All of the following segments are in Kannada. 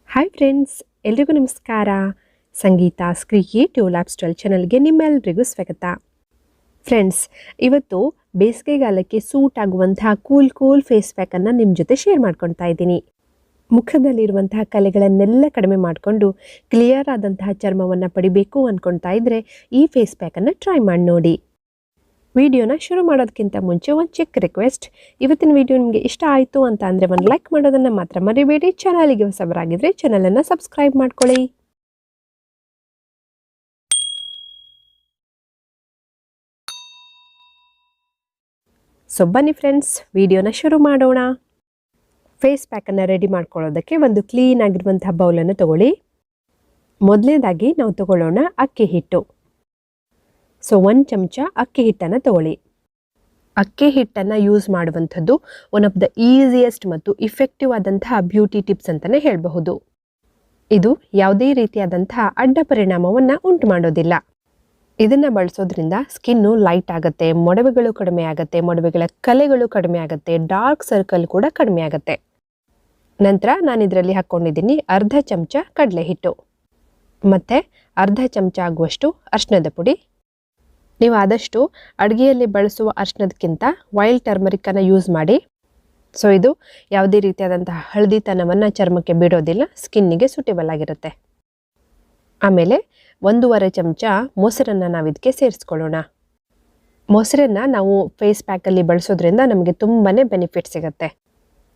ಹಾಯ್ ಫ್ರೆಂಡ್ಸ್, ಎಲ್ರಿಗೂ ನಮಸ್ಕಾರ. ಸಂಗೀತಾಸ್ ಕ್ರಿಯೇಟಿವ್ ಲೈಫ್ ಸ್ಟೈಲ್ ಚಾನಲ್ಗೆ ನಿಮ್ಮೆಲ್ಲರಿಗೂ ಸ್ವಾಗತ. ಫ್ರೆಂಡ್ಸ್, ಇವತ್ತು ಬೇಸಿಗೆಗಾಲಕ್ಕೆ ಸೂಟ್ ಆಗುವಂತಹ ಕೂಲ್ ಫೇಸ್ ಪ್ಯಾಕನ್ನು ನಿಮ್ಮ ಜೊತೆ ಶೇರ್ ಮಾಡ್ಕೊಳ್ತಾ ಇದ್ದೀನಿ. ಮುಖದಲ್ಲಿರುವಂತಹ ಕಲೆಗಳನ್ನೆಲ್ಲ ಕಡಿಮೆ ಮಾಡಿಕೊಂಡು ಕ್ಲಿಯರ್ ಆದಂತಹ ಚರ್ಮವನ್ನು ಪಡಿಬೇಕು ಅಂದ್ಕೊಳ್ತಾ ಇದ್ದರೆ ಈ ಫೇಸ್ ಪ್ಯಾಕನ್ನು ಟ್ರೈ ಮಾಡಿ ನೋಡಿ. ವಿಡಿಯೋನ ಶುರು ಮಾಡೋದಕ್ಕಿಂತ ಮುಂಚೆ ಒಂದು ಚಿಕ್ಕ ರಿಕ್ವೆಸ್ಟ್. ಇವತ್ತಿನ ವಿಡಿಯೋ ನಿಮಗೆ ಇಷ್ಟ ಆಯಿತು ಅಂತ ಅಂದರೆ ಒಂದು ಲೈಕ್ ಮಾಡೋದನ್ನು ಮಾತ್ರ ಮರಿಬೇಡಿ. ಚಾನಲಿಗೆ ಹೊಸಬರಾಗಿದ್ದರೆ ಚಾನಲನ್ನು ಸಬ್ಸ್ಕ್ರೈಬ್ ಮಾಡ್ಕೊಳ್ಳಿ. ಸೊ ಬನ್ನಿ ಫ್ರೆಂಡ್ಸ್, ವಿಡಿಯೋನ ಶುರು ಮಾಡೋಣ. ಫೇಸ್ ಪ್ಯಾಕನ್ನು ರೆಡಿ ಮಾಡ್ಕೊಳ್ಳೋದಕ್ಕೆ ಒಂದು ಕ್ಲೀನ್ ಆಗಿರುವಂತಹ ಬೌಲನ್ನು ತಗೊಳ್ಳಿ. ಮೊದಲನೇದಾಗಿ ನಾವು ತಗೊಳ್ಳೋಣ ಅಕ್ಕಿ ಹಿಟ್ಟು. ಸೊ 1 ಚಮಚ ಅಕ್ಕಿ ಹಿಟ್ಟನ್ನು ತಗೊಳ್ಳಿ. ಅಕ್ಕಿ ಹಿಟ್ಟನ್ನು ಯೂಸ್ ಮಾಡುವಂಥದ್ದು ಒನ್ ಆಫ್ ದ ಈಸಿಯೆಸ್ಟ್ ಮತ್ತು ಇಫೆಕ್ಟಿವ್ ಆದಂತಹ ಬ್ಯೂಟಿ ಟಿಪ್ಸ್ ಅಂತಲೇ ಹೇಳಬಹುದು. ಇದು ಯಾವುದೇ ರೀತಿಯಾದಂತಹ ಅಡ್ಡ ಪರಿಣಾಮವನ್ನು ಉಂಟು ಮಾಡೋದಿಲ್ಲ. ಇದನ್ನು ಬಳಸೋದ್ರಿಂದ ಸ್ಕಿನ್ನು ಲೈಟ್ ಆಗುತ್ತೆ, ಮೊಡವೆಗಳು ಕಡಿಮೆ ಆಗುತ್ತೆ, ಮೊಡವೆಗಳ ಕಲೆಗಳು ಕಡಿಮೆ ಆಗುತ್ತೆ, ಡಾರ್ಕ್ ಸರ್ಕಲ್ ಕೂಡ ಕಡಿಮೆ ಆಗುತ್ತೆ. ನಂತರ ನಾನು ಇದರಲ್ಲಿ ಹಾಕ್ಕೊಂಡಿದ್ದೀನಿ ಅರ್ಧ ಚಮಚ ಕಡಲೆ ಹಿಟ್ಟು ಮತ್ತು ಅರ್ಧ ಚಮಚ ಆಗುವಷ್ಟು ಅರಿಶಿಣದ ಪುಡಿ. ನೀವು ಆದಷ್ಟು ಅಡುಗೆಯಲ್ಲಿ ಬಳಸುವ ಅರಿಶಿಣದಕ್ಕಿಂತ ವೈಲ್ಡ್ ಟರ್ಮರಿಕನ್ನು ಯೂಸ್ ಮಾಡಿ. ಸೊ ಇದು ಯಾವುದೇ ರೀತಿಯಾದಂತಹ ಹಳದಿತನವನ್ನು ಚರ್ಮಕ್ಕೆ ಬಿಡೋದಿಲ್ಲ, ಸ್ಕಿನ್ನಿಗೆ ಸೂಟೇಬಲ್ ಆಗಿರುತ್ತೆ. ಆಮೇಲೆ 1.5 ಚಮಚ ಮೊಸರನ್ನು ನಾವು ಇದಕ್ಕೆ ಸೇರಿಸ್ಕೊಳ್ಳೋಣ. ಮೊಸರನ್ನು ನಾವು ಫೇಸ್ ಪ್ಯಾಕಲ್ಲಿ ಬಳಸೋದ್ರಿಂದ ನಮಗೆ ತುಂಬಾ ಬೆನಿಫಿಟ್ ಸಿಗುತ್ತೆ.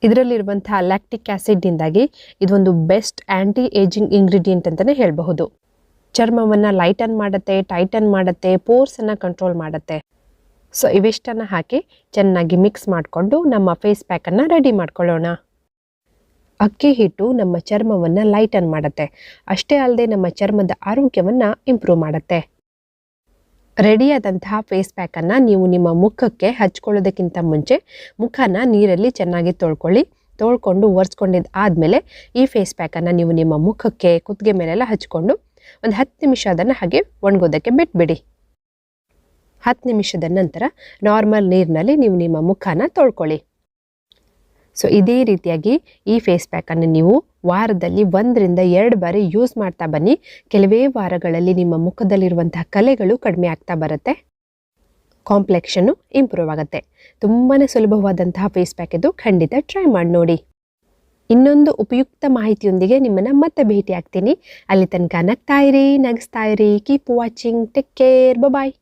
ಇದರಲ್ಲಿರುವಂತಹ ಲ್ಯಾಕ್ಟಿಕ್ ಆ್ಯಸಿಡ್ನಿಂದಾಗಿ ಇದೊಂದು ಬೆಸ್ಟ್ ಆ್ಯಂಟಿ ಏಜಿಂಗ್ ಇಂಗ್ರೀಡಿಯೆಂಟ್ ಅಂತಲೇ ಹೇಳಬಹುದು. ಚರ್ಮವನ್ನು ಲೈಟನ್ ಮಾಡುತ್ತೆ, ಟೈಟನ್ ಮಾಡುತ್ತೆ, ಪೋರ್ಸನ್ನು ಕಂಟ್ರೋಲ್ ಮಾಡುತ್ತೆ. ಸೊ ಇವೆಷ್ಟನ್ನು ಹಾಕಿ ಚೆನ್ನಾಗಿ ಮಿಕ್ಸ್ ಮಾಡಿಕೊಂಡು ನಮ್ಮ ಫೇಸ್ ಪ್ಯಾಕನ್ನು ರೆಡಿ ಮಾಡ್ಕೊಳ್ಳೋಣ. ಅಕ್ಕಿ ಹಿಟ್ಟು ನಮ್ಮ ಚರ್ಮವನ್ನು ಲೈಟನ್ ಮಾಡುತ್ತೆ, ಅಷ್ಟೇ ಅಲ್ಲದೆ ನಮ್ಮ ಚರ್ಮದ ಆರೋಗ್ಯವನ್ನು ಇಂಪ್ರೂವ್ ಮಾಡುತ್ತೆ. ರೆಡಿಯಾದಂತಹ ಫೇಸ್ ಪ್ಯಾಕನ್ನು ನೀವು ನಿಮ್ಮ ಮುಖಕ್ಕೆ ಹಚ್ಕೊಳ್ಳೋದಕ್ಕಿಂತ ಮುಂಚೆ ಮುಖನ ನೀರಲ್ಲಿ ಚೆನ್ನಾಗಿ ತೊಳ್ಕೊಂಡು ಒರೆಸ್ಕೊಂಡಿದ್ದು ಆದಮೇಲೆ ಈ ಫೇಸ್ ಪ್ಯಾಕನ್ನು ನೀವು ನಿಮ್ಮ ಮುಖಕ್ಕೆ, ಕುತ್ತಿಗೆ ಮೇಲೆಲ್ಲ ಹಚ್ಕೊಂಡು ಒಂದು 10 ನಿಮಿಷ ಅದನ್ನು ಹಾಗೆ ಒಣಗೋದಕ್ಕೆ ಬಿಟ್ಬಿಡಿ. 10 ನಿಮಿಷದ ನಂತರ ನಾರ್ಮಲ್ ನೀರಿನಲ್ಲಿ ನೀವು ನಿಮ್ಮ ಮುಖನ ತೊಳ್ಕೊಳ್ಳಿ. ಸೊ ಇದೇ ರೀತಿಯಾಗಿ ಈ ಫೇಸ್ ಪ್ಯಾಕನ್ನು ನೀವು ವಾರದಲ್ಲಿ 1 ರಿಂದ 2 ಬಾರಿ ಯೂಸ್ ಮಾಡ್ತಾ ಬನ್ನಿ. ಕೆಲವೇ ವಾರಗಳಲ್ಲಿ ನಿಮ್ಮ ಮುಖದಲ್ಲಿರುವಂತಹ ಕಲೆಗಳು ಕಡಿಮೆ ಆಗ್ತಾ ಬರುತ್ತೆ, ಕಾಂಪ್ಲೆಕ್ಷನ್ನು ಇಂಪ್ರೂವ್ ಆಗುತ್ತೆ. ತುಂಬಾ ಸುಲಭವಾದಂತಹ ಫೇಸ್ ಪ್ಯಾಕ್ ಇದು, ಖಂಡಿತ ಟ್ರೈ ಮಾಡಿ ನೋಡಿ. ಇನ್ನೊಂದು ಉಪಯುಕ್ತ ಮಾಹಿತಿಯೊಂದಿಗೆ ನಿಮ್ಮನ್ನು ಮತ್ತೆ ಭೇಟಿ ಆಗ್ತೀನಿ. ಅಲ್ಲಿ ತನಕ ನಗ್ತಾ ಇರಿ, ನಗಿಸ್ತಾ ಇರಿ. Keep watching. Take care. ಬಾಯ್.